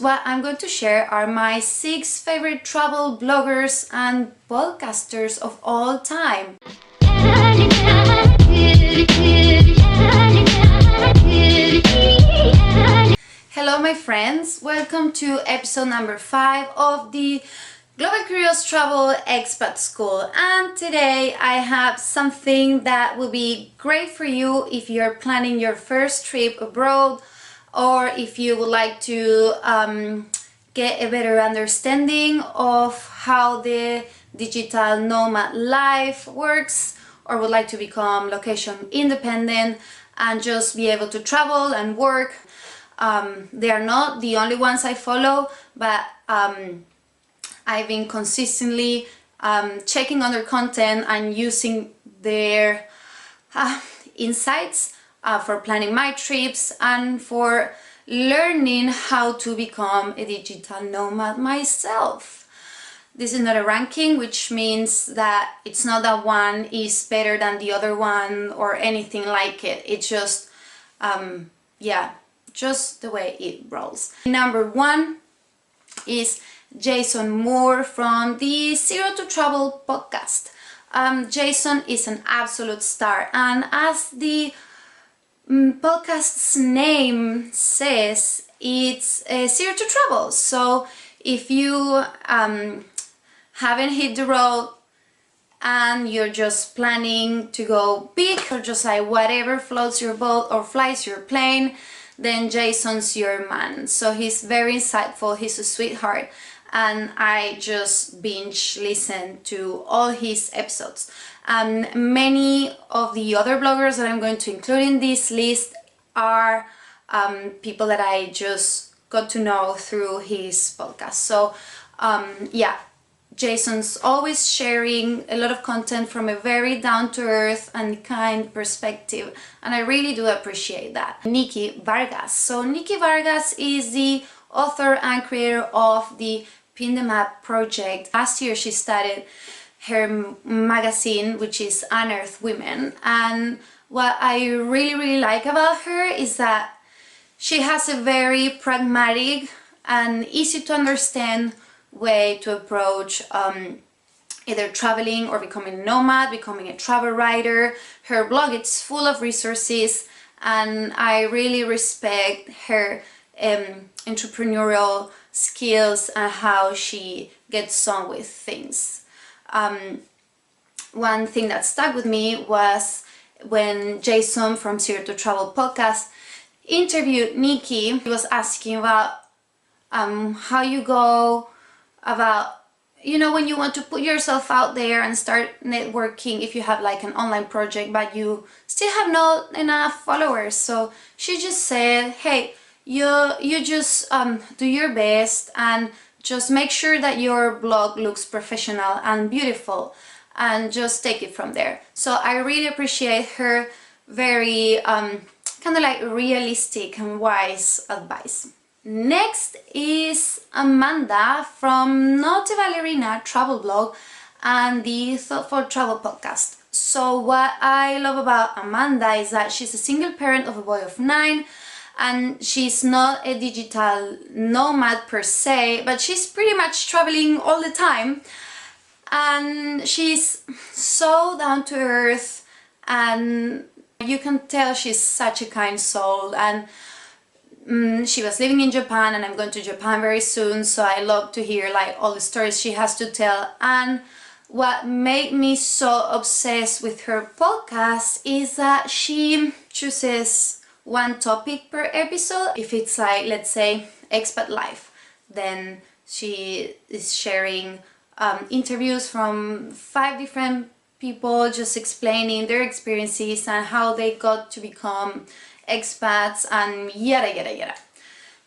What I'm going to share are my 6 favorite travel bloggers and podcasters of all time. Hello my friends, welcome to episode number 5 of the Global Curious Travel Expat School, and today I have something that will be great for you if you're planning your first trip abroad, or if you would like to get a better understanding of how the digital nomad life works, or would like to become location independent and just be able to travel and work. They are not the only ones I follow, but I've been consistently checking on their content and using their insights for planning my trips and for learning how to become a digital nomad myself. This is not a ranking, which means that it's not that one is better than the other one or anything like it. It's just, just the way it rolls. Number 1 is Jason Moore from the Zero to Travel podcast. Jason is an absolute star, and as the podcast's name says, it's Zero to Travel. So if you haven't hit the road and you're just planning to go big, or just like whatever floats your boat or flies your plane, then Jason's your man. So he's very insightful, he's a sweetheart, and I just binge listen to all his episodes. Many of the other bloggers that I'm going to include in this list are people that I just got to know through his podcast. So Jason's always sharing a lot of content from a very down-to-earth and kind perspective, and I really do appreciate that. Nikki Vargas. So Nikki Vargas is the author and creator of the Pin the Map project. Last year she started her magazine, which is Unearth Women, and what I really like about her is that she has a very pragmatic and easy to understand way to approach either traveling or becoming a nomad, becoming a travel writer. Her blog is full of resources, and I really respect her entrepreneurial skills and how she gets on with things. One thing that stuck with me was when Jason from Zero to Travel podcast interviewed Nikki. He was asking about how you go about, when you want to put yourself out there and start networking, if you have like an online project but you still have not enough followers. So she just said, hey, you just do your best and just make sure that your blog looks professional and beautiful, and just take it from there. So I really appreciate her very kind of like realistic and wise advice. Next is Amanda from Not a Ballerina travel blog and the Thoughtful Travel podcast. So what I love about Amanda is that she's a single parent of a boy of 9, and she's not a digital nomad per se, but she's pretty much traveling all the time, and she's so down to earth, and you can tell she's such a kind soul. And she was living in Japan, and I'm going to Japan very soon, so I love to hear like all the stories she has to tell. And what made me so obsessed with her podcast is that she chooses one topic per episode. If it's like, let's say, expat life, then she is sharing interviews from 5 different people, just explaining their experiences and how they got to become expats and yada.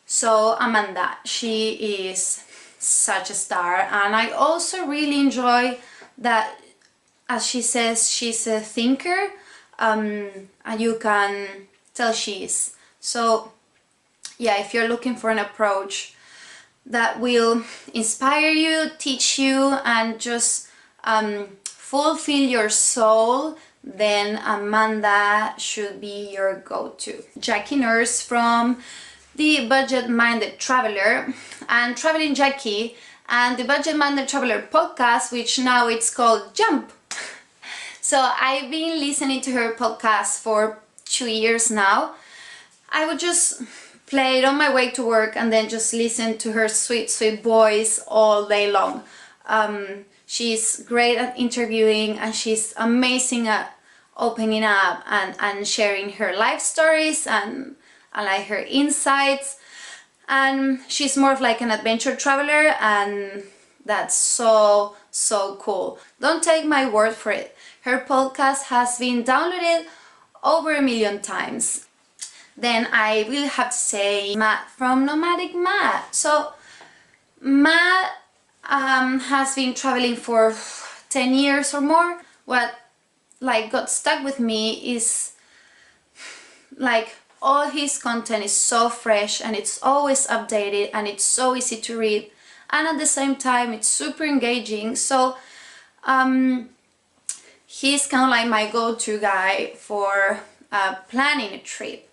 So Amanda, she is such a star, and I also really enjoy that, as she says, she's a thinker, and you can tell she is. So yeah, if you're looking for an approach that will inspire you, teach you, and just fulfill your soul, then Amanda should be your go-to. Jackie Nurse from the Budget-Minded Traveler and Traveling Jackie and the Budget-Minded Traveler podcast, which now it's called Jump. So I've been listening to her podcast for 2 years now. I would just play it on my way to work and then just listen to her sweet, sweet voice all day long. She's great at interviewing and she's amazing at opening up and sharing her life stories and like her insights. And she's more of like an adventure traveler, and that's so cool. Don't take my word for it. Her podcast has been downloaded over 1 million times. Then I will have to say Matt from Nomadic Matt. So Matt has been traveling for 10 years or more. What like got stuck with me is like all his content is so fresh and it's always updated and it's so easy to read, and at the same time it's super engaging. So he's kind of like my go-to guy for planning a trip.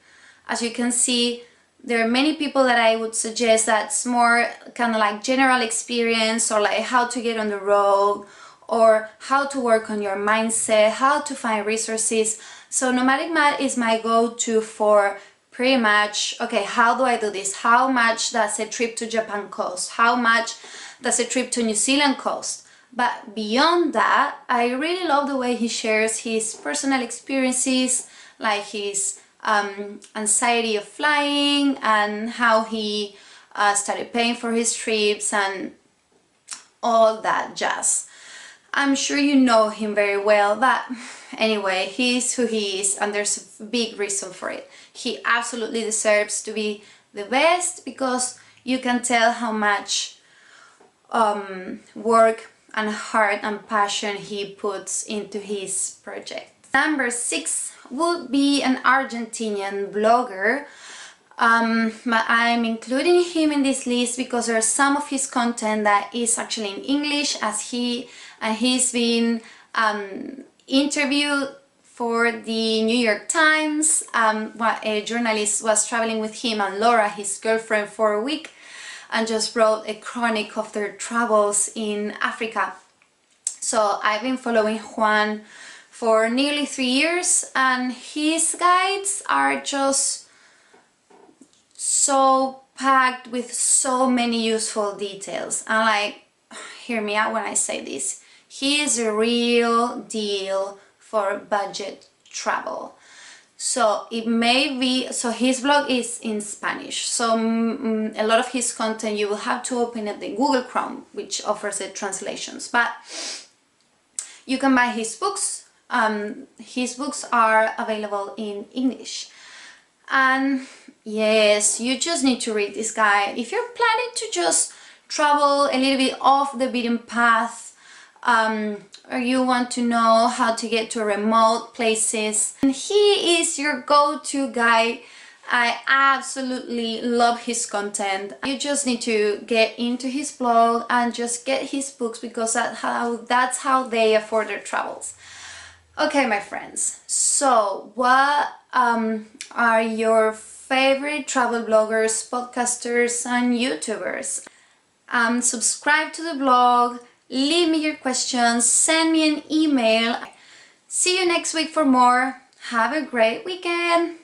As you can see, there are many people that I would suggest that's more kind of like general experience, or like how to get on the road, or how to work on your mindset, how to find resources. So Nomadic Matt is my go-to for pretty much, okay, how do I do this? How much does a trip to Japan cost? How much does a trip to New Zealand cost? But beyond that, I really love the way he shares his personal experiences, like his anxiety of flying and how he started paying for his trips and all that jazz. I'm sure you know him very well, but anyway, he's who he is and there's a big reason for it. He absolutely deserves to be the best because you can tell how much work and heart and passion he puts into his project. Number 6 would be an Argentinian blogger, but I'm including him in this list because there's some of his content that is actually in English, as he's been interviewed for the New York Times. A journalist was traveling with him and Laura, his girlfriend, for a week and just wrote a chronicle of their travels in Africa. So I've been following Juan for nearly 3 years and his guides are just so packed with so many useful details. And like, hear me out when I say this, he is a real deal for budget travel. So it may be, so his blog is in Spanish, so a lot of his content you will have to open up the Google Chrome, which offers the translations, but you can buy his books. His books are available in English. And yes, you just need to read this guy. If you're planning to just travel a little bit off the beaten path, or you want to know how to get to remote places, and he is your go-to guy. I absolutely love his content. You just need to get into his blog and just get his books because that's how they afford their travels. Okay, my friends, so what are your favorite travel bloggers, podcasters and YouTubers? Subscribe to the blog, leave me your questions, send me an email. See you next week for more. Have a great weekend!